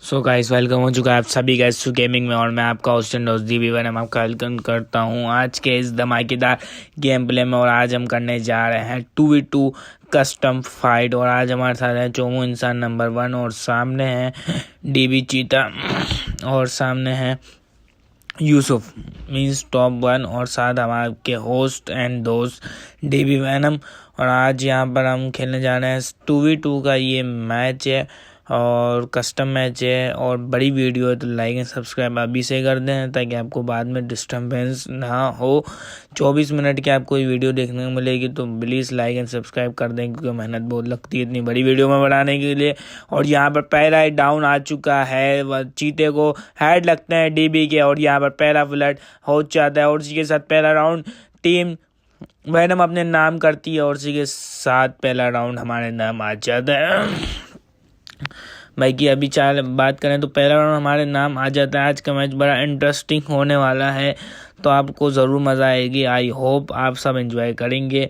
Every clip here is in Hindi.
सो गाइस वेलकम हो चुका है आप सभी गाइस टू गेमिंग में और मैं आपका होस्ट एंड दोस्त DB1 हम आपका वेलकम करता हूं आज के इस धमाकेदार गेम प्ले में। और आज हम करने जा रहे हैं 2v2 कस्टम फाइट। और आज हमारे साथ है चोमू इंसान नंबर 1 और सामने है DB चीता और सामने है यूसुफ मीन्स टॉप 1 और साथ हम आपके होस्ट एंड दोस्त DB वैनम। और आज यहाँ पर हम खेलने जा रहे हैं 2v2 का ये मैच है और कस्टम मैच है और बड़ी वीडियो है, तो लाइक एंड सब्सक्राइब अभी से कर दें ताकि आपको बाद में डिस्टर्बेंस ना हो। 24 मिनट की आपको ये वीडियो देखने को मिलेगी, तो प्लीज़ लाइक एंड सब्सक्राइब कर दें क्योंकि मेहनत बहुत लगती है इतनी बड़ी वीडियो में बनाने के लिए। और यहाँ पर पहला ही डाउन आ चुका है, चीते को हेड लगते हैं DB के और यहाँ पर पहला फ्लड हो जाता है और उसी के साथ पहला राउंड टीम वैनम अपने नाम करती है और उसी के साथ पहला राउंड हमारे नाम आ जाता है। भाई की अभी चार बात करें तो पहला राउंड हमारे नाम आ जाता है। आज का मैच बड़ा इंटरेस्टिंग होने वाला है, तो आपको ज़रूर मज़ा आएगी। आई होप आप सब एंजॉय करेंगे।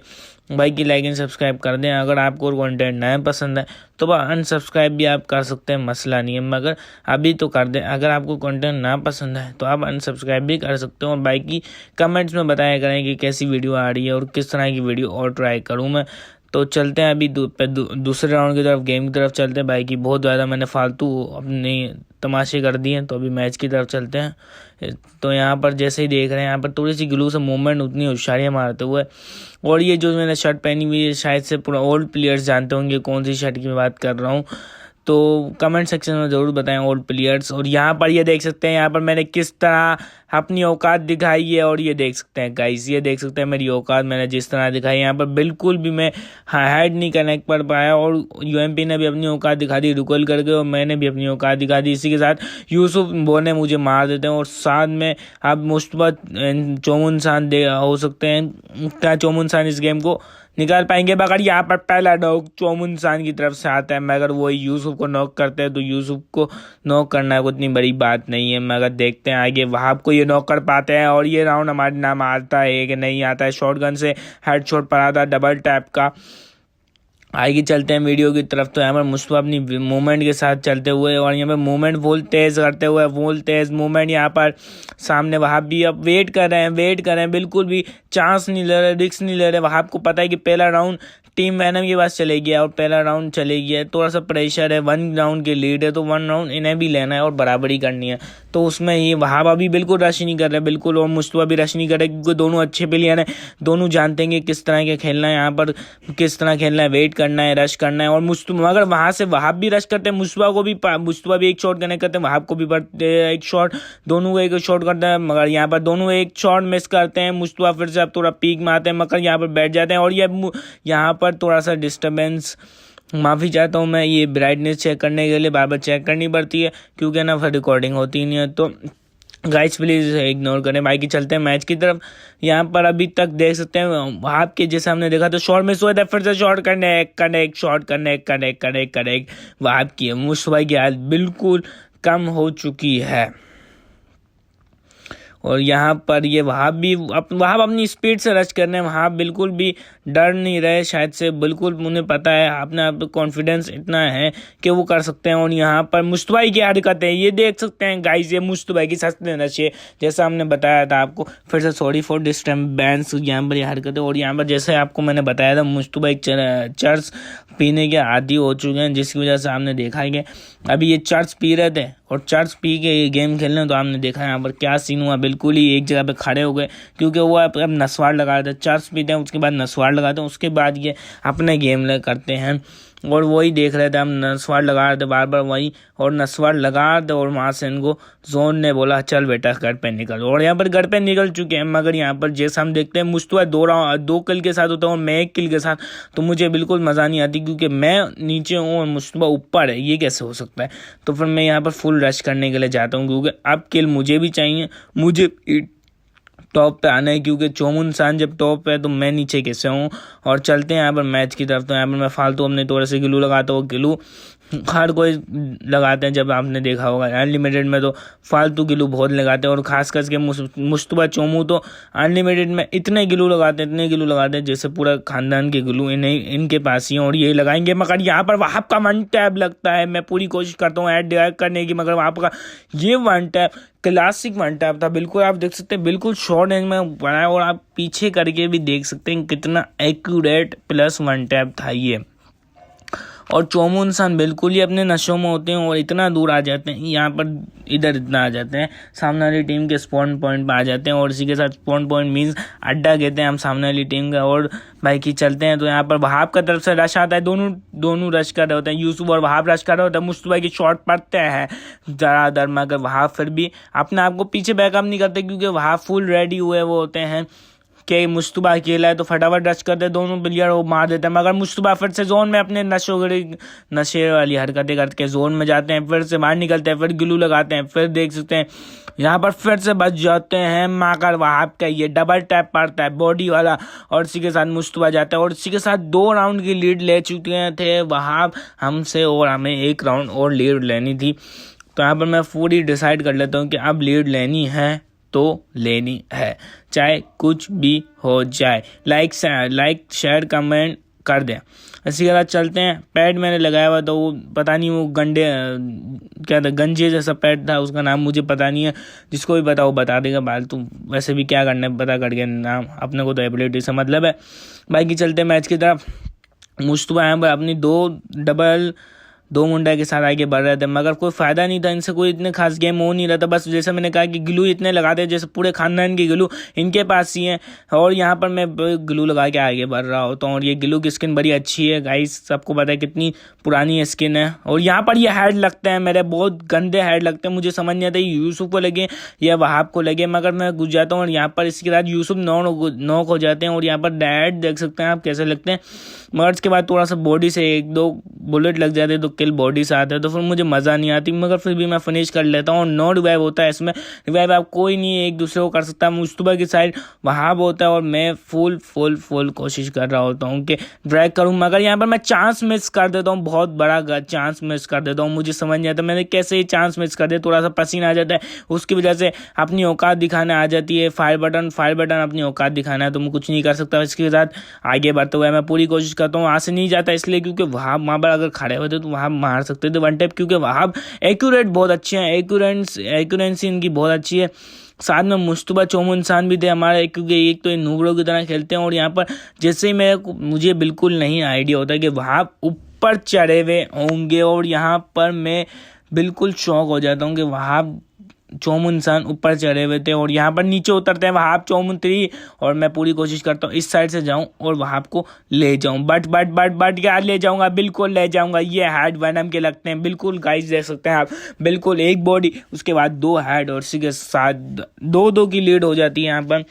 भाई की लाइक एंड सब्सक्राइब कर दें। अगर आपको कंटेंट नहीं पसंद है तो अनसब्सक्राइब भी आप कर सकते हैं, मसला नहीं है, मगर अभी तो कर दें। अगर आपको कंटेंट ना पसंद है तो आप अनसब्सक्राइब भी कर सकते हो। और भाई की कमेंट्स में बताया करें कि कैसी वीडियो आ रही है और किस तरह की वीडियो और ट्राई करूँ मैं। तो चलते हैं अभी दूसरे राउंड की तरफ, गेम की तरफ चलते हैं। भाई की बहुत ज़्यादा मैंने फालतू अपने तमाशे कर दिए, तो अभी मैच की तरफ चलते हैं। तो यहाँ पर जैसे ही देख रहे हैं यहाँ पर थोड़ी सी ग्लू से मूवमेंट उतनी होशियारियाँ मारते हुए। और ये जो मैंने शर्ट पहनी हुई है शायद से पूरा ओल्ड प्लेयर्स जानते होंगे कौन सी शर्ट की मैं बात कर रहा हूँ, तो कमेंट सेक्शन में ज़रूर बताएं ओल्ड प्लेयर्स। और यहाँ पर ये देख सकते हैं यहाँ पर मैंने किस तरह अपनी औकात दिखाई है। और ये देख सकते हैं गाइस, ये देख सकते हैं मेरी औकात मैंने जिस तरह दिखाई। यहाँ पर बिल्कुल भी मैं हेड नहीं कनेक्ट कर पाया और UMP ने भी अपनी औकात दिखा दी रुकल करके और मैंने भी अपनी औकात दिखा दी। इसी के साथ यूसुफ बोने मुझे मार देते हैं और साथ में आप मुश्तबा चोमू इंसान दे हो सकते हैं। क्या चोमू इंसान इस गेम को निकाल पाएंगे? मगर यहाँ पर पहला नॉक चोमू इंसान की तरफ से आता है, मगर वो यूसुफ को नॉक करते हैं। तो यूसुफ को नॉक करना उतनी बड़ी बात नहीं है, मगर देखते हैं आगे वहाब को ये नॉक कर पाते हैं। और ये राउंड हमारे नाम आता है कि नहीं आता है। शॉटगन से हेडशॉट पड़ा था डबल टैप का। आगे चलते हैं वीडियो की तरफ। तो यहाँ पर मुस्तफा अपनी मूवमेंट के साथ चलते हुए और यहाँ पर मूवमेंट फुल तेज़ करते हुए, फुल तेज़ मूवमेंट। यहाँ पर सामने वहाब भी अब वेट कर रहे हैं, बिल्कुल भी चांस नहीं ले रहे, रिस्क नहीं ले रहे। वहाब को पता है कि पहला राउंड टीम वैनम के पास चले गया और पहला राउंड चले गया, थोड़ा सा प्रेशर है, 1 राउंड की लीड है, तो 1 राउंड इन्हें भी लेना है और बराबरी करनी है। तो उसमें ये वहाब अभी बिल्कुल रश नहीं कर रहे बिल्कुल, और मुस्तफा भी रश नहीं कर रहे क्योंकि दोनों अच्छे प्लेयर हैं, दोनों जानते हैं कि किस तरह के खेलना है, यहाँ पर किस तरह खेलना है, वेट करना है, रश करना है। और मुस्तफा मगर वहाँ से वहाब भी रश करते हैं, मुस्तफा भी एक शॉट कनेक्ट करते हैं, वहाब को भी एक शॉट, दोनों को एक शॉट करते हैं, मगर यहाँ पर दोनों एक शॉट मिस करते हैं। मुस्तफा फिर से अब थोड़ा पीक में आते हैं मगर यहाँ पर बैठ जाते हैं। और ये यहाँ पर थोड़ा सा डिस्टर्बेंस, माफ़ी चाहता हूँ मैं, ये ब्राइटनेस चेक करने के लिए बार बार चेक करनी पड़ती है क्योंकि ना फिर रिकॉर्डिंग होती नहीं है, तो गाइस प्लीज़ इग्नोर करें। बाकी चलते हैं मैच की तरफ। यहाँ पर अभी तक देख सकते हैं आपके जैसे हमने देखा तो शॉट मिस हुआ था, फिर से शॉट कनेक्ट वहाब की मुस्तफा की हालत बिल्कुल कम हो चुकी है। और यहाँ पर ये वहाब अपनी स्पीड से रश करने, वहाब बिल्कुल भी डर नहीं रहे शायद से, बिल्कुल उन्हें पता है, अपने आप कॉन्फिडेंस इतना है कि वो कर सकते हैं। और यहाँ पर मुस्तफा की हरकत है, ये देख सकते हैं गाइस, ये मुस्तफा की सस्ते नशे जैसा हमने बताया था आपको। फिर से सॉरी फॉर डिस्टर्बेंस, यहाँ पर ये हरकत है। और यहाँ पर जैसे आपको मैंने बताया था मुस्तफा एक चर्च पीने के आदी हो चुके हैं, जिसकी वजह से हमने देखा है कि अभी ये चर्च पी रहे थे और चर्च पी के ये गेम खेलने, तो आपने देखा यहाँ पर क्या सीन हुआ, बिल्कुल ही एक जगह पे खड़े हो गए क्योंकि वो अब नस्वार लगा रहे थे। चर्च पीते हैं उसके बाद नस्वार लगाते हैं, उसके बाद ये अपने गेम करते हैं। और वही देख रहे थे हम, नस्वार लगा रहे थे बार बार वही, और नस्वार लगा रहे थे और वहाँ से इनको जोन ने बोला चल बेटा घर पे निकल, और यहाँ पर घर पे निकल चुके हैं। मगर यहाँ पर जैसा हम देखते हैं मुस्तफा 2 किल के साथ होता हूँ, मैं 1 किल के साथ, तो मुझे बिल्कुल मज़ा नहीं आती क्योंकि मैं नीचे हूँ और मुस्तफा ऊपर है, ये कैसे हो सकता है। तो फिर मैं यहाँ पर फुल रश करने के लिए जाता हूँ क्योंकि अब किल मुझे भी चाहिए, मुझे टॉप पे आना है क्योंकि चोमू इंसान जब टॉप पे है तो मैं नीचे कैसे हूँ। और चलते हैं यहाँ पर मैच की तरफ। तो यहाँ पर मैं फालतू अपने थोड़े से ग्लू लगाता हूँ, ग्लू हर कोई लगाते हैं। जब आपने देखा होगा अनलिमिटेड में तो फालतू ग्लू बहुत लगाते हैं, और खास करके मुस्तफा चोमू तो अनलिमिटेड में इतने ग्लू लगाते हैं जैसे पूरा खानदान के ग्लू इनके पास ही हैं और ये लगाएंगे। मगर यहाँ पर वहाब का वन टैप लगता है। मैं पूरी कोशिश करता हूँ ऐड डायरेक्ट करने की, मगर वहाब का ये one tap classic one tap था। बिल्कुल आप देख सकते हैं, बिल्कुल शॉर्ट रेंज में बनाया, और आप पीछे करके भी देख सकते हैं कितना एक्यूरेट प्लस वन टैप था ये। और चोमू इंसान बिल्कुल ही अपने नशों में होते हैं और इतना दूर आ जाते हैं, यहाँ पर इधर इतना आ जाते हैं, सामने वाली टीम के स्पॉन पॉइंट पर आ जाते हैं। और इसी के साथ स्पॉन पॉइंट मीन्स अड्डा कहते हैं हम सामने वाली टीम का। और भाई की चलते हैं तो यहाँ पर वहाब का तरफ से रश आता है, दोनों रश कर रहे होते हैं, यूसुफ और वहाब रश कर रहे होते हैं। मुस्तफा की शॉट पड़ते हैं जरा दर, मगर वहाब फिर भी अपने आप को पीछे बैकअप नहीं करते, क्योंकि वहाब फुल रेडी हुए वो होते हैं कि मुस्तफा अकेला है तो फटाफट रश करते, दोनों प्लेयर वो मार देते हैं। मगर मुस्तफा फिर से जोन में अपने नशे वाली हरकतें करके जोन में जाते हैं, फिर से बाहर निकलते हैं, फिर ग्लू लगाते हैं, फिर देख सकते हैं यहाँ पर फिर से बच जाते हैं। मगर वहाब का ये डबल टैप पड़ता है बॉडी वाला, और इसी के साथ मुस्तफा जाता है, और इसी के साथ 2 राउंड की लीड ले चुके थे वहाब हमसे, और हमें 1 राउंड और लीड लेनी थी। तो यहाँ पर मैं पूरी डिसाइड कर लेता हूँ कि अब लीड लेनी है तो लेनी है, चाहे कुछ भी हो जाए। लाइक शेयर कमेंट कर दें। इसी के साथ चलते हैं। पैड मैंने लगाया हुआ था, वो पता नहीं वो क्या था, गंजे जैसा पैड था, उसका नाम मुझे पता नहीं है, जिसको भी पता वो बता देगा। फालतू वैसे भी क्या करना है पता करके नाम, अपने को तो एबिलिटी से मतलब है। बाकी चलते हैं मैच की तरफ। मुस्तफा यहाँ पर अपनी 2 मुंडा के साथ आगे बढ़ रहे थे, मगर कोई फायदा नहीं था, इनसे कोई इतने खास गेम हो नहीं रहा था। बस जैसे मैंने कहा कि ग्लू इतने लगाते हैं जैसे पूरे खानदान की ग्लू इनके पास ही है, और यहाँ पर मैं ग्लू लगा के आगे बढ़ रहा होता हूँ। और ये ग्लू की स्किन बड़ी अच्छी है गाइस, सबको पता है कितनी पुरानी स्किन है। और यहाँ पर ये हेड लगते हैं मेरे, बहुत गंदे हेड लगते हैं, मुझे समझ नहीं आता यूसुफ को लगे या वहाब को लगे, मगर मैं घुस जाता हूँ। और यहाँ पर इसके बाद यूसुफ नॉक हो जाते हैं, और यहाँ पर डैड देख सकते हैं आप कैसे लगते हैं। मगर इसके बाद थोड़ा सा बॉडी से 1-2 बुलेट लग जाते तो किल बॉडी से आते, तो फिर मुझे मज़ा नहीं आती, मगर फिर भी मैं फिनिश कर लेता हूँ। और नो रिवाइव होता है इसमें, रिवाइव आप कोई नहीं एक दूसरे को कर सकता। मुस्तफा की साइड वहाब होता है, और मैं फुल कोशिश कर रहा होता हूँ कि ड्रैग करूँ, मगर यहाँ पर मैं चांस मिस कर देता हूँ, बहुत बड़ा चांस मिस कर देता हूँ। मुझे समझ नहीं आता मैंने कैसे ये चांस मिस कर दिया। थोड़ा सा पसीना आ जाता है, उसकी वजह से अपनी औकात दिखाने आ जाती है। फायर बटन अपनी औकात दिखाना है तो मैं कुछ नहीं कर सकता। इसके साथ आगे बढ़ते हुए मैं पूरी कोशिश करता हूँ, वहाँ से नहीं जाता इसलिए क्योंकि वहाँ पर अगर खड़े होते तो वहाँ मार सकते थे वन टैप, क्योंकि वहाँ एक्यूरेट बहुत अच्छे हैं, एक्यूरेंसी इनकी बहुत अच्छी है। साथ में मुस्तफा चोमू इंसान भी थे हमारे, क्योंकि एक तो ये नूबरों की तरह खेलते हैं। और यहाँ पर जैसे ही मुझे बिल्कुल नहीं आइडिया होता कि वहाँ ऊपर चढ़े हुए होंगे, और यहाँ पर मैं बिल्कुल शौक हो जाता हूँ कि वहाँ चोमू इंसान ऊपर चढ़े हुए थे और यहाँ पर नीचे उतरते हैं वहाब चोमू 3, और मैं पूरी कोशिश करता हूँ इस साइड से जाऊँ और वहाब को ले जाऊँ, बट यार ले जाऊँगा, बिल्कुल ले जाऊँगा। ये हेड वैनम के लगते हैं बिल्कुल गाइस, देख सकते हैं आप, बिल्कुल एक बॉडी उसके बाद 2 हेड, और इसी के साथ 2-2 की लीड हो जाती है। यहाँ पर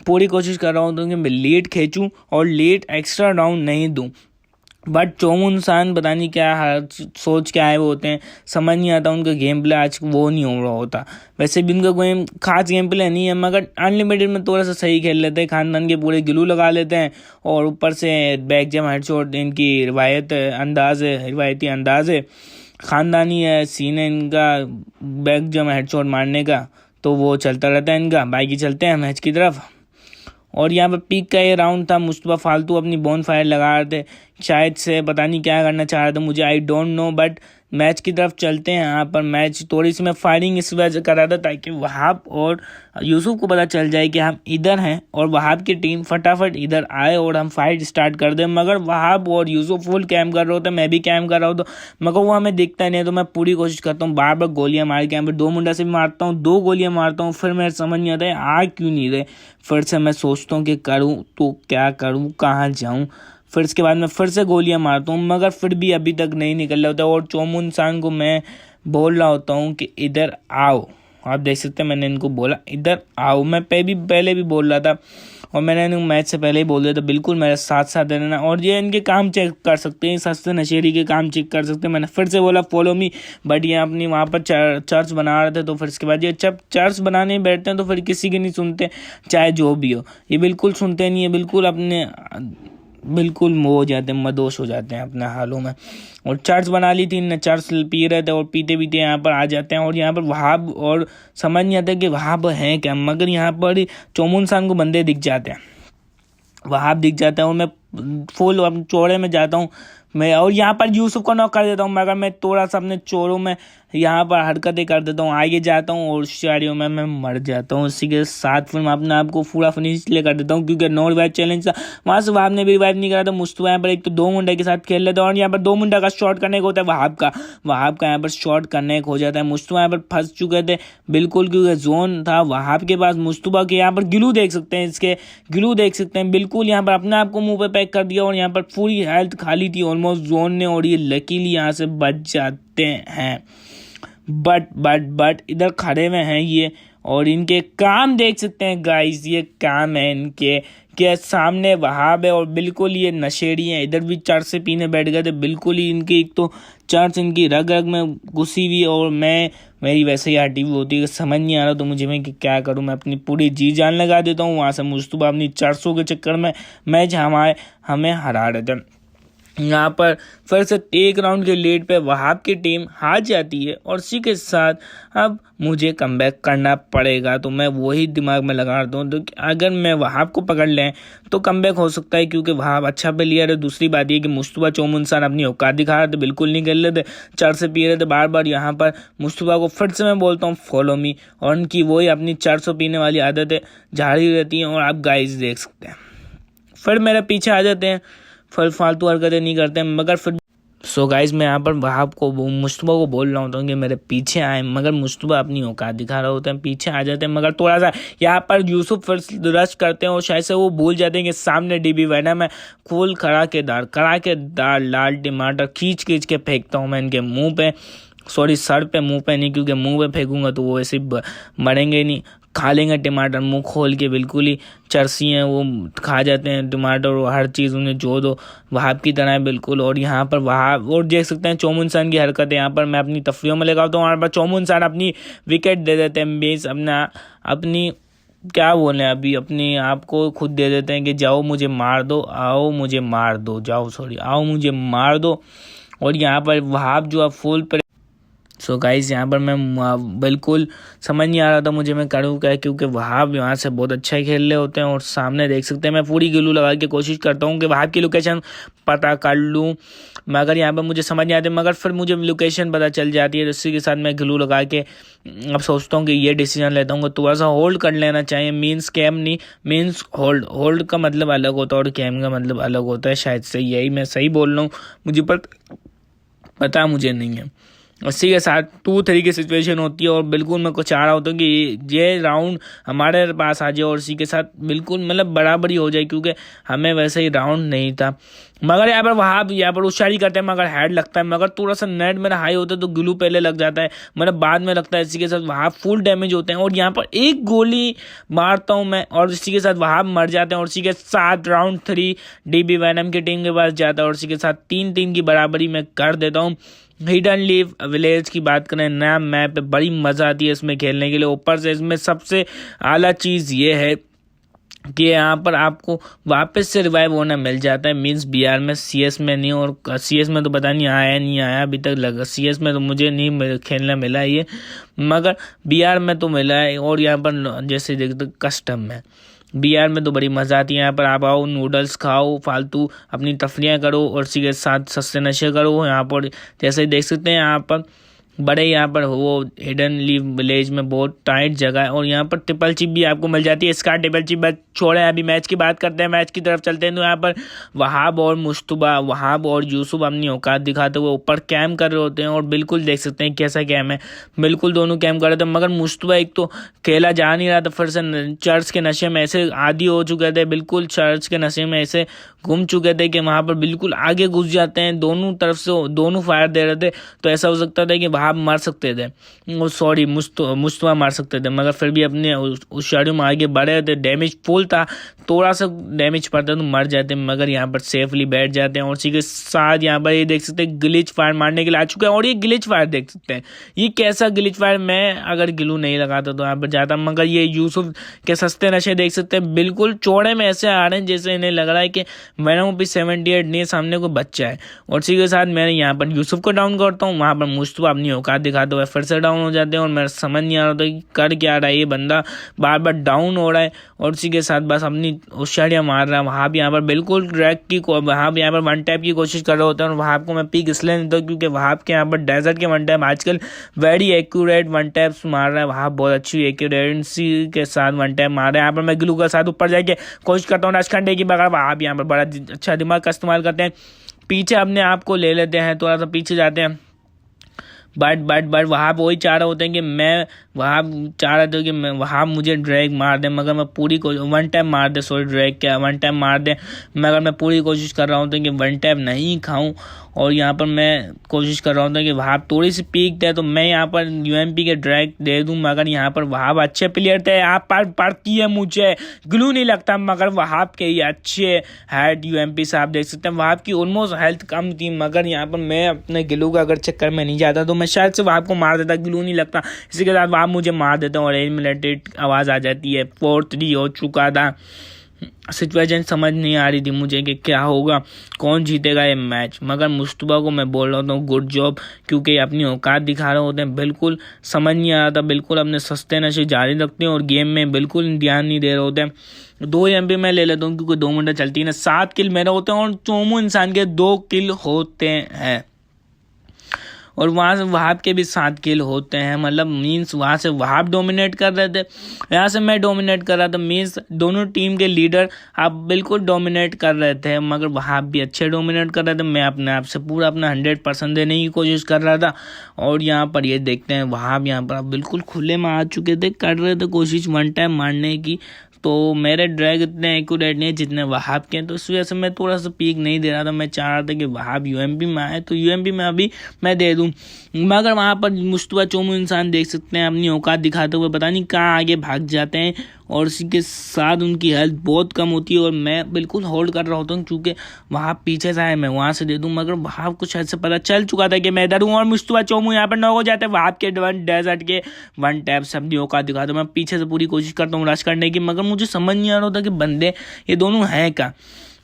पूरी कोशिश कर रहा हूँ तो कि मैं लीड खींचूँ और लीड एक्स्ट्रा राउंड नहीं दूँ, बट चोमू इंसान पता नहीं क्या सोच के आए वो होते हैं, समझ नहीं आता उनका गेम प्ले आज वो नहीं हो रहा होता। वैसे भी उनका कोई खास गेम प्ले नहीं है, मगर अनलिमिटेड में थोड़ा सा सही खेल लेते हैं, खानदान के पूरे ग्लू लगा लेते हैं, और ऊपर से बैक जम हेडशॉट इनकी रिवायती अंदाज है, ख़ानदानी है सीन है इनका बैक जम हेडशॉट मारने का, तो वो चलता रहता है इनका। बाकी चलते हैं मैच की तरफ। और यहाँ पर पीक का ये राउंड था, मुस्तफा फालतू अपनी बोन फायर लगा रहे थे, शायद से पता नहीं क्या करना चाह रहे थे, मुझे I don't know. But match की तरफ चलते हैं। यहाँ पर मैच थोड़ी सी मैं फायरिंग इस वजह से कर रहा था ताकि वहाब और यूसुफ को पता चल जाए कि हम इधर हैं, और वहाब की टीम फटाफट इधर आए और हम फाइट स्टार्ट कर दें। मगर वहाब और यूसुफ फुल कैम कर रहे होते, मैं भी कैम कर रहा हूँ, तो मगर वो हमें दिखता नहीं है, तो मैं पूरी कोशिश करता हूँ बार बार गोलियाँ मार के। यहाँ पर 2 मुंडा से भी मारता हूँ, 2 गोलियाँ मारता हूँ, फिर मेरे समझ नहीं आता है आ क्यों नहीं रहे। फिर से मैं सोचता हूँ कि करूँ तो क्या करूँ, कहाँ जाऊँ। फिर इसके बाद मैं फिर से गोलियां मारता हूँ, मगर फिर भी अभी तक नहीं निकल रहा होता। और चोमू इंसान को मैं बोल रहा होता हूँ कि इधर आओ, आप देख सकते हैं मैंने इनको बोला इधर आओ। मैं पहले भी बोल रहा था, और मैंने इनको मैच से पहले ही बोल दिया था बिल्कुल मेरे साथ साथ रहना, और ये इनके काम चेक कर सकते हैं, सस्ते नशेरी के काम चेक कर सकते हैं। मैंने फिर से बोला फॉलो मी, बट ये अपनी वहाँ पर चर्च बना रहे थे। तो फिर इसके बाद ये जब चर्च बनाने बैठते हैं तो फिर किसी की नहीं सुनते, चाहे जो भी हो, ये बिल्कुल सुनते नहीं है, बिल्कुल अपने बिल्कुल वो हो जाते हैं, मदोश हो जाते हैं अपने हालों में। और चर्च बना ली थी न, चर्च पी रहे थे और पीते पीते यहाँ पर आ जाते हैं और यहाँ पर वहाब, और समझ नहीं आता कि वहाब हैं क्या, मगर यहाँ पर चौमुन शान को बंदे दिख जाते हैं, वहाब दिख जाता है और मैं फुल चौड़े में जाता हूँ मैं, और यहाँ पर यूसुफ को नॉक कर देता हूँ, मगर मैं थोड़ा सा अपने चोरों में यहाँ पर हरकतें कर देता हूँ, आगे जाता हूँ और होशियारियों में मैं मर जाता हूँ। इसी के साथ फिर मैं अपने आप को पूरा फिनिश ले कर देता हूँ, क्योंकि नो रिवाइव चैलेंज था, वहाँ से वहाब ने भी रिवाइव नहीं करा था। मुस्तफा यहाँ पर एक तो 2 मुंडे के साथ खेल लेता है और यहाँ पर 2 मुंडा का शॉट करने को होता है वहाब का यहाँ पर शॉट करने को हो जाता है। मुस्तफा यहाँ पर फंस चुके थे बिल्कुल, क्योंकि जोन था वहाब के पास। मुस्तफा के यहाँ पर गिलू देख सकते हैं, इसके गिलू देख सकते हैं, बिल्कुल यहाँ पर अपने आप को मुंह पे पैक कर दिया और यहाँ पर पूरी हेल्थ खाली थी ऑलमोस्ट जोन ने, और ये लकीली यहाँ से बच जाते हैं। बट इधर खड़े हुए हैं ये, और इनके काम देख सकते हैं गाइस, ये काम है इनके के सामने वहाब है और बिल्कुल ये नशेड़ी हैं। इधर भी चर्च से पीने बैठ गए थे, बिल्कुल ही इनकी एक तो चर्च इनकी रग रग में घुसी हुई, और मेरी वैसे ही हटी हुई होती है, समझ नहीं आ रहा तो मुझे मैं कि क्या करूं। मैं अपनी पूरी जी जान लगा देता हूं, वहां से मुस्तफा अपनी चर्चों के चक्कर में मैच हमें हरा रहे थे। यहाँ पर फिर से 1 राउंड के लीड पे वहाब की टीम हार जाती है, और इसी के साथ अब मुझे कमबैक करना पड़ेगा। तो मैं वही दिमाग में लगा रहा हूँ, तो अगर मैं वहाब को पकड़ लें तो कमबैक हो सकता है, क्योंकि वहाब अच्छा प्लेयर है। दूसरी बात ये कि मुस्तफा चौमुन शान अपनी औकात दिखा रहे थे, बिल्कुल नहीं खेल रहे थे, चर्च से पी रहे थे बार बार। यहाँ पर मुस्तफा को फिर से मैं बोलता हूँ फॉलो मी, और उनकी वही अपनी चर्च से पीने वाली आदतें जारी रहती हैं, और आप गाइस देख सकते हैं फिर मेरे पीछे आ जाते हैं, फालतू हरकतें नहीं करते हैं, मगर फिर सो गाइस मैं यहाँ पर वहाब को मुस्तफा को बोल रहा होता हूँ कि मेरे पीछे आए, मगर मुस्तफा अपनी औकात दिखा रहे होते हैं, पीछे आ जाते हैं। मगर थोड़ा सा यहाँ पर यूसुफ फिर रश करते हैं और शायद से वो भूल जाते हैं कि सामने डीबी वैनम है। फुल कड़ाकेदार लाल टमाटर खींच के फेंकता हूँ मैं इनके मुँह पे, सॉरी सर पे, मुँह पे नहीं, क्योंकि मुँह पे फेंकूंगा तो वो ऐसे मरेंगे नहीं, खा लेंगे टमाटर मुंह खोल के, बिल्कुल ही चरसी हैं वो, खा जाते हैं टमाटर और हर चीज़ उन्हें जो दो, वहाब की तरह है बिल्कुल। और यहाँ पर वहाब, और देख सकते हैं चौमुन शान की हरकत है, यहाँ पर मैं अपनी तफरीहों में लगाता हूँ, यहाँ पर चौमुन शान अपनी विकेट दे देते हैं, बेस अपनी क्या बोले अभी अपने आप को खुद दे देते हैं कि जाओ मुझे मार दो, आओ मुझे मार दो, आओ मुझे मार दो। और यहाँ पर वहाब जो है फुल पर। सो गाइस यहाँ पर मैं बिल्कुल समझ नहीं आ रहा था मुझे मैं करूँ क्या, क्योंकि वहाब यहाँ से बहुत अच्छा ही खेल रहे होते हैं, और सामने देख सकते हैं मैं पूरी गिलू लगा के कोशिश करता हूँ कि वहाब की लोकेशन पता कर लूँ, मगर यहाँ पर मुझे समझ नहीं आती, मगर फिर मुझे लोकेशन पता चल जाती है। इसी के साथ मैं गिलू लगा के अब सोचता हूँ कि ये डिसीजन लेता हूँ कि थोड़ा सा होल्ड कर लेना चाहिए, मीन्स कैम नहीं, मीन्स होल्ड का मतलब अलग होता है और कैम का मतलब अलग होता है, शायद से यही मैं सही बोल रहा हूँ, मुझे पता मुझे नहीं है। इसी के साथ 2-3 की सिचुएशन होती है, और बिल्कुल मैं कुछ चाह रहा होता हूँ कि ये राउंड हमारे पास आ जाए और इसी के साथ बिल्कुल मतलब बराबरी हो जाए, क्योंकि हमें वैसे ही राउंड नहीं था। मगर यहाँ पर वहाब यहाँ पर उशारी करते हैं, मगर हेड लगता है, मगर थोड़ा सा नेट मेरा हाई होता है तो गिलू पहले लग जाता है, मतलब बाद में लगता है। इसी के साथ वहाब फुल डैमेज होते हैं, और यहाँ पर एक गोली मारता हूँ मैं, और इसी के साथ वहाब मर जाते हैं, और इसी के साथ राउंड 3 डीबी वैनम की टीम के पास जाता है, और इसी के साथ 3-3 की बराबरी मैं कर देता हूँ। हिडन लीव विलेज की बात करें, नया मैप पे बड़ी मज़ा आती है इसमें खेलने के लिए। ऊपर से इसमें सबसे आला चीज़ ये है कि यहाँ पर आपको वापस से रिवाइव होना मिल जाता है, मींस बीआर में, सीएस में नहीं, और सीएस में तो पता नहीं आया अभी तक लगा, सीएस में तो मुझे नहीं खेलना मिला ये, मगर बीआर में तो मिला है। और यहाँ पर जैसे देखते कस्टम में, बीआर में तो बड़ी मज़ा आती है। यहाँ पर आप आओ, नूडल्स खाओ, फालतू अपनी तफरियाँ करो, और इसी के साथ सस्ते नशे करो। यहाँ पर जैसे देख सकते हैं यहाँ पर बड़े, यहाँ पर वो हिडन लीव विलेज में बहुत टाइट जगह है, और यहाँ पर ट्रिपल चिप भी आपको मिल जाती है। इसका ट्रिपल चिप बस छोड़े, अभी मैच की बात करते हैं, मैच की तरफ चलते हैं। तो यहाँ पर वहाब और यूसुफ अपनी औकात दिखाते हुए ऊपर कैम कर रहे होते हैं, और बिल्कुल देख सकते हैं कैसा कैम है, बिल्कुल दोनों कैम कर रहे थे, मगर मुस्तफा एक तो खेला जा नहीं रहा था, फिर से चर्च के नशे में ऐसे आदी हो चुके थे, बिल्कुल चर्च के नशे में ऐसे घूम चुके थे कि वहाँ पर बिल्कुल आगे घुस जाते हैं, दोनों तरफ से दोनों फायर दे रहे थे, तो ऐसा हो सकता था कि वहाब मार सकते थे, सॉरी मुस्तफा मार सकते थे, मगर फिर भी अपने होशियारियों में आगे बढ़े थे, डैमेज फुल था, थोड़ा सा डैमेज पड़ता है तो मर जाते हैं, मगर यहाँ पर सेफली बैठ जाते हैं। और इसी के साथ यहाँ पर ये देख सकते हैं ग्लिच फायर मारने के लिए आ चुका है। और ये ग्लिच फायर देख सकते हैं, ये कैसा ग्लिच फायर, मैं अगर ग्लू नहीं लगाता तो यहाँ पर जाता, मगर ये यूसुफ के सस्ते नशे देख सकते हैं बिल्कुल चौड़े में ऐसे आ रहे हैं जैसे इन्हें लग रहा है कि मैंने P78 नहीं, सामने को बच्चा है। और इसी के साथ मैं यहाँ पर यूसुफ को डाउन करता हूँ, वहाँ पर मुस्तफा अपनी औकात दिखाते हुए फिर से डाउन हो जाते हैं। और मेरा समझ नहीं आ रहा था कि कर क्या रहा है, ये बंदा बार बार डाउन हो रहा है और इसी के साथ बस अपनी होशियारियाँ मार रहा है। वहाँ भी यहाँ पर बिल्कुल ट्रैक की वहाँ भी यहाँ पर वन टैप की कोशिश कर रहे होते हैं। और वहाँ को मैं पीक इसलिए नहीं देता क्योंकि वहाँ के यहाँ पर डेजर्ट के वन टैप आजकल वेरी एक्यूरेट वन टैप्स मार रहा है, वहाँ बहुत अच्छी एक्यूरेंसी के साथ वन टैप मार रहा है। यहाँ पर मैं ग्लू के साथ ऊपर जाके कोशिश करता हूँ रश करने की, मगर वहाँ भी यहाँ पर बड़ा अच्छा दिमाग का इस्तेमाल करते हैं, पीछे अपने आप को ले लेते हैं, थोड़ा सा पीछे जाते हैं। बट वहाँ पर वही चाह रहे होते हैं कि मैं वहाँ चाह रहे थे कि मैं वहाँ मुझे ड्रैग मार दे, मगर मैं पूरी वन टाइम मार दे, सॉरी ड्रैग क्या वन टाइम मार दे, मगर मैं पूरी कोशिश कर रहा हूँ कि वन टाइम नहीं खाऊं। और यहाँ पर मैं कोशिश कर रहा हूँ कि वहाँ थोड़ी सी पीक दे तो मैं यहाँ पर UMP के ड्रैग दे दूँ, मगर यहाँ पर वहाँ अच्छे प्लेयर थे, आप पड़ती है मुझे ग्लू नहीं लगता, मगर वहाँ के ही अच्छे हेड UMP से आप देख सकते हैं वहाँ की ऑलमोस्ट हेल्थ कम थी, मगर यहाँ पर मैं अपने ग्लू का अगर चक्कर में नहीं जाता तो मैं शायद से वहाँ को मार देता, ग्लू नहीं लगता, इसी के साथ वहाँ मुझे मार देता और एलिमिनेटेड आवाज़ आ जाती है। 4-3 हो चुका था, सिचुएशन समझ नहीं आ रही थी मुझे कि क्या होगा, कौन जीतेगा ये मैच, मगर मुस्तफा को मैं बोल रहा हूँ गुड जॉब, क्योंकि अपनी औकात दिखा रहे होते हैं, बिल्कुल समझ नहीं आ रहा था, बिल्कुल अपने सस्ते नशे जारी रखते हैं और गेम में बिल्कुल ध्यान नहीं दे रहे होते हैं। 2 MP मैं ले लेता हूँ क्योंकि 2 मिनट चलती है ना। 7 किल मेरे होते हैं और चोमू इंसान के 2 किल होते हैं, और वहाँ से वहाब के भी 7 किल होते हैं, मतलब मीन्स वहाँ से वहाब डोमिनेट कर रहे थे, यहाँ से मैं डोमिनेट कर रहा था, मीन्स दोनों टीम के लीडर आप बिल्कुल डोमिनेट कर रहे थे, मगर वहाब भी अच्छे डोमिनेट कर रहे थे। मैं अपने आप से पूरा अपना 100% देने की कोशिश कर रहा था। और यहाँ पर ये देखते हैं वहाब यहाँ पर बिल्कुल खुले में आ चुके थे, कर रहे थे कोशिश वन टाइम मारने की, तो मेरे ड्रैग इतने एक्यूरेट नहीं जितने वहाब के हैं, तो इस वजह से मैं थोड़ा सा पीक नहीं दे रहा था। मैं चाह रहा था कि वहाब UMP में आए तो UMP में अभी मैं दे दूं, मगर वहाँ पर मुस्तफा चोमू इंसान देख सकते हैं अपनी औकात दिखाते हुए पता नहीं कहाँ आगे भाग जाते हैं, और इसी के साथ उनकी हेल्थ बहुत कम होती है। और मैं बिल्कुल होल्ड कर रहा होता हूँ क्योंकि वहाँ पीछे से है, मैं वहाँ से दे दूँ, मगर वहाँ कुछ ऐसे पता चल चुका था कि मैं इधर हूँ और मुस्तफा चोमू यहाँ पर नॉक हो जाते हैं। वहाँ के डेजर्ट के वन टैप से अपनी औकात दिखाते, मैं पीछे से पूरी कोशिश करता हूँ रश करने की, मगर मुझे समझ नहीं आ रहा था कि बंदे ये दोनों हैं क्या।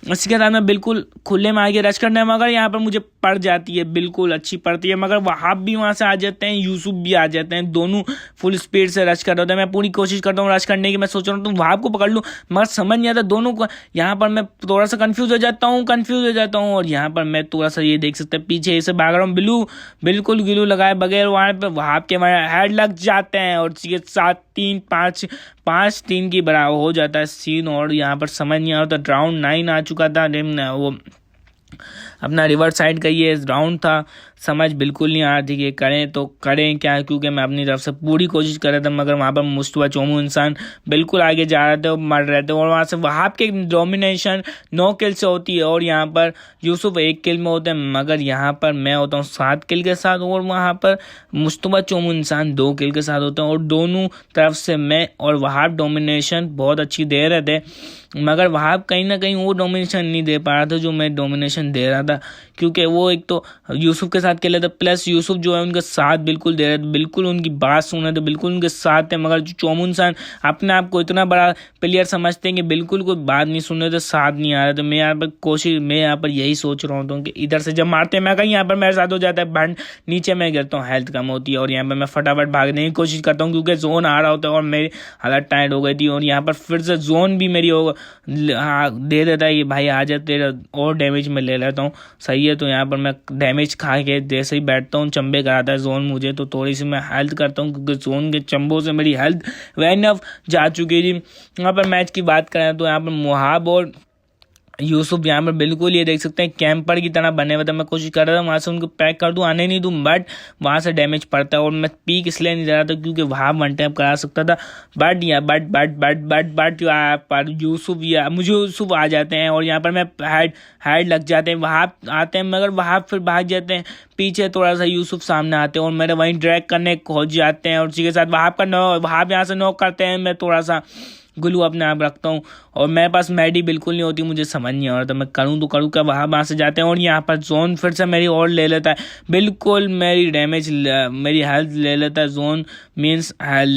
इसके साथ मैं बिल्कुल खुले में आगे रश करना है, मगर यहाँ पर मुझे पड़ जाती है, बिल्कुल अच्छी पड़ती है, मगर वहाब भी वहाँ से आ जाते हैं, यूसुफ भी आ जाते हैं, दोनों फुल स्पीड से रश कर रहे होते हैं। मैं पूरी कोशिश करता हूँ रश करने की, मैं सोच रहा हूँ तुम वहाब को पकड़ लूँ, मगर समझ नहीं आता दोनों को। यहाँ पर मैं थोड़ा सा कंफ्यूज हो जाता हूँ और यहाँ पर मैं थोड़ा सा ये देख सकते हैं पीछे से भाग रहा हूँ, बिल्कुल ग्लू लगाए बगैर वहाँ पर वहाब के हेड लग जाते हैं, और इसके साथ 5-3 की बराबर हो जाता है सीन। और यहाँ पर समझ नहीं आ रहा था, राउंड 9 आ चुका था, वो अपना रिवर्स साइड का ये राउंड था, समझ बिल्कुल नहीं आ रही थी कि करें तो करें क्या, क्योंकि मैं अपनी तरफ से पूरी कोशिश कर रहा था, मगर वहाँ पर मुस्तफा चोमू इंसान बिल्कुल आगे जा रहे थे और मर रहे थे। और वहाँ से वहाँ के डोमिनेशन 9 किल से होती है और यहाँ पर यूसुफ 1 किल में होते हैं, मगर यहाँ पर मैं होता हूँ 7 किल के साथ और वहाँ पर मुस्तफा चोमू इंसान 2 किल के साथ होते हैं। और दोनों तरफ से मैं और वहाँ डोमिनेशन बहुत अच्छी दे रहे थे, मगर वहाँ कहीं ना कहीं वो डोमिनेशन नहीं दे पा रहा था जो मैं डोमिनेशन दे रहा था, क्योंकि वो एक तो यूसुफ के साथ खेले थे, प्लस यूसुफ जो है उनके साथ बिल्कुल दे रहे थे, बिल्कुल उनकी बात सुन रहे थे, बिल्कुल उनके साथ थे। मगर जो चोमू इंसान अपने आप को इतना बड़ा प्लेयर समझते हैं कि बिल्कुल कोई बात नहीं सुन रहे थे, साथ नहीं आ रहे थे। मैं यहाँ पर यही सोच रहा हूँ कि इधर से जब मारते हैं मैं कहीं यहाँ पर मेरे साथ हो जाता है भंड, नीचे मैं गिरता हूँ, हेल्थ कम होती है और यहाँ पर मैं फटाफट भागने की कोशिश करता हूँ क्योंकि जोन आ रहा होता है और मेरी हालत टाइट हो गई थी। और यहाँ पर फिर से जोन भी मेरी दे देता है कि भाई आ जा, तेरा और डैमेज मैं ले लेता हूँ, सही है। तो यहाँ पर मैं डैमेज खा के जैसे ही बैठता हूँ चंबे कराता है जोन मुझे, तो थोड़ी सी मैं हेल्थ करता हूँ क्योंकि जोन के चंबों से मेरी हेल्थ वैनफ जा चुकी थी। यहाँ पर मैच की बात करें तो यहाँ पर मुहाब और यूसुफ यहाँ पर बिल्कुल ये देख सकते हैं कैंपर की तरह बने हुए थे। मैं कोशिश कर रहा था वहाँ से उनको पैक कर दूँ, आने नहीं दूँ, बट वहाँ से डैमेज पड़ता है और मैं पीक इसलिए नहीं दे रहा था क्योंकि वहाँ वन टैप करा सकता था। बट मुझे यूसुफ आ जाते हैं और यहाँ पर मैं हेड लग जाते हैं, वहाँ आते हैं मगर वहाँ फिर भाग जाते हैं पीछे थोड़ा सा यूसुफ सामने आते हैं और मेरे वहीं ड्रैग करने खोज जाते हैं और उसी के साथ वहाब यहाँ से नॉक करते हैं। मैं थोड़ा सा ग्लू अपने आप रखता हूँ और मेरे पास मेडी बिल्कुल नहीं होती, मुझे समझ नहीं आ रहा था मैं करूँ तो करूँ क्या। वहाँ से जाते हैं और यहाँ पर जोन फिर से मेरी और ले लेता है, बिल्कुल मेरी डैमेज मेरी हेल्थ ले लेता है जोन, मीन्स हेल्थ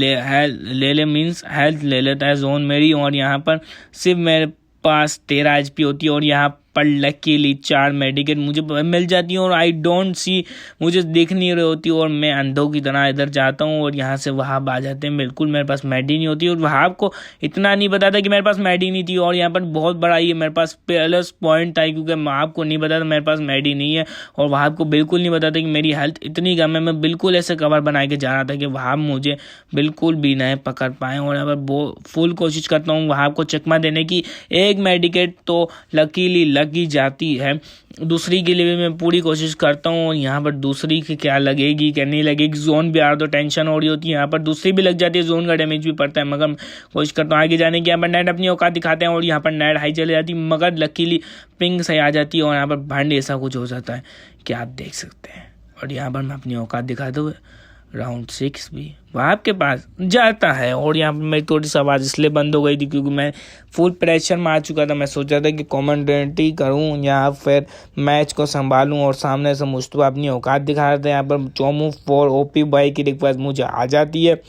ले लेता है जोन मेरी। और यहाँ पर सिर्फ मेरे पास 13 HP होती है और यहाँ पर लकीली 4 मेडिकेट मुझे मिल जाती है और आई डोंट सी, मुझे दिख नहीं रही होती और मैं अंधों की तरह इधर जाता हूँ और यहाँ से वहाब आ जाते हैं। बिल्कुल मेरे पास मेडी नहीं होती और वहाब को इतना नहीं पता था कि मेरे पास मेडी नहीं थी और यहाँ पर बहुत बड़ा ये मेरे पास प्लस पॉइंट था क्योंकि वहाब को नहीं पता था मेरे पास मेडी नहीं है और वहाब को बिल्कुल नहीं पता था कि मेरी हेल्थ इतनी कम है। मैं बिल्कुल ऐसे कवर बना के जा रहा था कि वहाब मुझे बिल्कुल भी नहीं पकड़ पाए और यहाँ पर फुल कोशिश करता हूँ वहाब को चकमा देने की। एक मेडिकेट तो लकीली लगी जाती है, दूसरी के लिए भी मैं पूरी कोशिश करता हूँ और यहाँ पर दूसरी की क्या लगेगी क्या नहीं लगेगी, जोन भी आ रहा तो टेंशन हो रही होती है। यहाँ पर दूसरी भी लग जाती है, जोन का डैमेज भी पड़ता है मगर कोशिश करता हूँ आगे जाने की। यहाँ पर नेट अपनी औकात दिखाते हैं और यहाँ पर नेट हाई चली जाती है मगर लकीली पिंग सही आ जाती है और यहाँ पर भांड ऐसा कुछ हो जाता है कि आप देख सकते हैं। और यहाँ पर मैं अपनी औकात दिखाते हुए राउंड 6 भी वहाब के पास जाता है और यहाँ पर मेरी थोड़ी सी आवाज़ इसलिए बंद हो गई थी क्योंकि मैं फुल प्रेशर में आ चुका था। मैं सोचा था कि कमेंटेटी करूँ या फिर मैच को संभालूं और सामने से मुस्तफा अपनी औकात दिखा रहे थे। यहाँ पर चोमू 4 OP बाई की रिक्वेस्ट मुझे आ जाती है।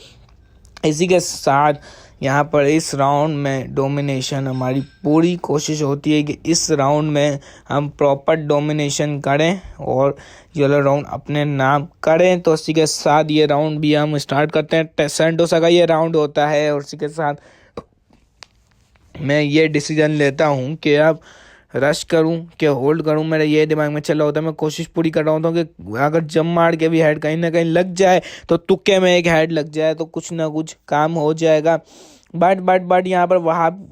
इसी के साथ यहाँ पर इस राउंड में डोमिनेशन हमारी पूरी कोशिश होती है कि इस राउंड में हम प्रॉपर डोमिनेशन करें और येलो राउंड अपने नाम करें। तो इसी के साथ ये राउंड भी हम स्टार्ट करते हैं। सेंटोसा का ये राउंड होता है और इसी के साथ मैं ये डिसीजन लेता हूँ कि अब रश करूं कि होल्ड करूं। मेरे ये दिमाग में चल रहा होता है, मैं कोशिश पूरी कर रहा होता हूँ कि अगर जम मार के भी हेड कहीं ना कहीं लग जाए तो तुक्के में एक हेड लग जाए तो कुछ ना कुछ काम हो जाएगा। बट यहाँ पर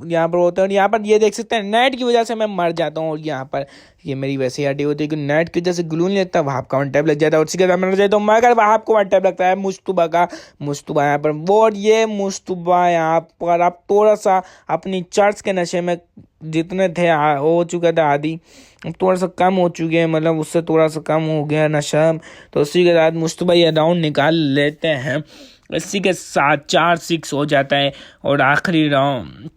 यहाँ पर होता है और यहाँ पर ये देख सकते हैं नेट की वजह से मैं मर जाता हूँ। और यहाँ पर ये मेरी वैसे हटी होती है कि नेट की वजह से ग्लू नहीं लगता, वहाब का 1 टैप लग जाता है और उसी के साथ मर जाता हूँ मगर वहाब को 1 टैप लगता है मुस्तफा यहाँ पर वो और ये मुस्तफा यहाँ पर अब थोड़ा सा अपनी चर्च के नशे में जितने थे हो चुका था आदि, थोड़ा सा कम हो चुके हैं, मतलब उससे थोड़ा सा कम हो गया नशा। तो उसी के साथ मुस्तफा ये राउंड निकाल लेते हैं। इसी के साथ 4-6 हो जाता है और आखिरी राउंड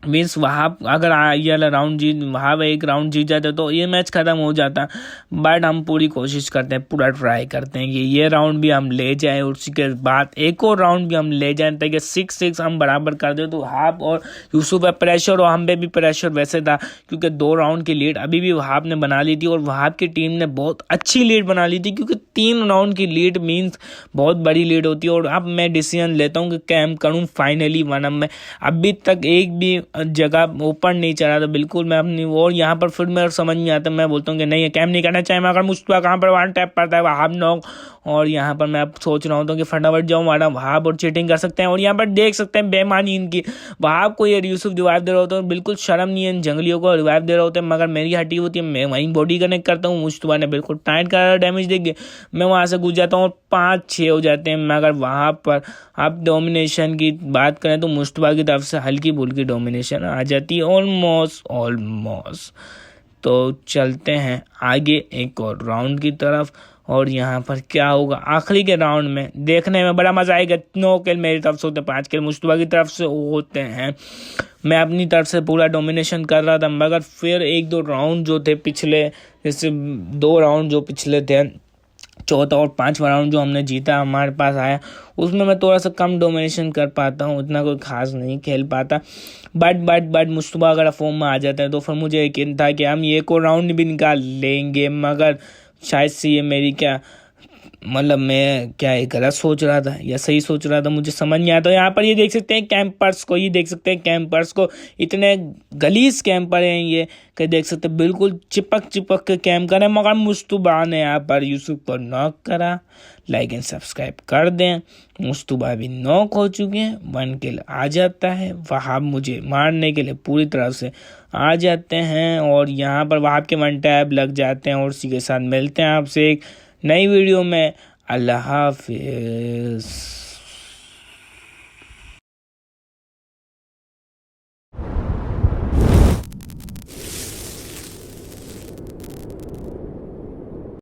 मीन्स वहाब अगर ये वाला राउंड वहाब एक राउंड जीत जाते तो ये मैच ख़त्म हो जाता। बट हम पूरी कोशिश करते हैं, पूरा ट्राई करते हैं कि ये राउंड भी हम ले जाएं और उसी के बाद एक और राउंड भी हम ले जाएं ताकि 6-6 हम बराबर कर दें। तो वहाब और यूसुफ पे प्रेशर और हम पे भी प्रेशर वैसे था क्योंकि 2 राउंड की लीड अभी भी वहाब ने बना ली थी और वहाब की टीम ने बहुत अच्छी लीड बना ली थी क्योंकि 3 राउंड की लीड मीन्स बहुत बड़ी लीड होती है। और अब मैं डिसीजन लेता हूँ कि कैम करूँ फाइनली 1 में। अभी तक एक भी जगह ओपन नहीं चला था बिल्कुल मैं अपनी, और यहाँ पर फिर मेरे समझ नहीं आता, मैं बोलता हूँ कि नहीं कैम नहीं करना चाहिए मगर मुस्तफा कहाँ पर 1 टैप पड़ता है वहाब नॉक। और यहाँ पर मैं अब सोच रहा हूँ कि फटाफट जाऊँ वहाब और चीटिंग कर सकते हैं। और यहाँ पर देख सकते हैं बेमानी इनकी, वहाब को ये यूसुफ रिवाइव दे रहा होता है, बिल्कुल शर्म नहीं है इन जंगलियों को रिवाइव दे रहा होता है मगर मेरी हटी होती है, मैं वहीं बॉडी कनेक्ट करता हूँ। मुस्तफा ने बिल्कुल टाइट का डैमेज देके मैं वहाँ से घुस जाता हूँ और 5-6 हो जाते हैं मगर वहाँ पर अब डोमिनेशन की बात करें तो मुस्तफा की तरफ से हल्की फुल्की डोमिनेशन आ जाती है ऑलमोस्ट। तो चलते हैं आगे एक और राउंड की तरफ और यहाँ पर क्या होगा आखिरी के राउंड में देखने में बड़ा मजा आएगा। 9 किल मेरी तरफ से होते हैं, 5 किल मुस्तफा की तरफ से होते हैं। मैं अपनी तरफ से पूरा डोमिनेशन कर रहा था मगर फिर 1-2 राउंड जो थे पिछले, जैसे 2 राउंड जो पिछले थे, चौथा और 5वां राउंड जो हमने जीता हमारे पास आया, उसमें मैं थोड़ा सा कम डोमिनेशन कर पाता हूँ, उतना कोई खास नहीं खेल पाता। बट मुस्तफा अगर फॉर्म में आ जाता है तो फिर मुझे यकीन था कि हम ये को राउंड भी निकाल लेंगे मगर शायद से ये मेरी क्या मतलब मैं क्या गलत सोच रहा था या सही सोच रहा था मुझे समझ नहीं आता। यहाँ पर ये देख सकते हैं कैंपर्स को, ये देख सकते हैं कैंपर्स को, इतने गलीज कैंपर हैं ये कि देख सकते हैं बिल्कुल चिपक के कैंप करें मगर मुस्तफा ने यहाँ पर यूसुफ को नॉक करा। लाइक एंड सब्सक्राइब कर दें। मुस्तफा भी नॉक हो चुके हैं, 1 किल आ जाता है। वहाब मुझे मारने के लिए पूरी तरह से आ जाते हैं और यहाँ पर वहाब के 1 टैप लग जाते हैं और उसी के साथ मिलते हैं आपसे एक नई वीडियो में। अल्लाह हाफिज़।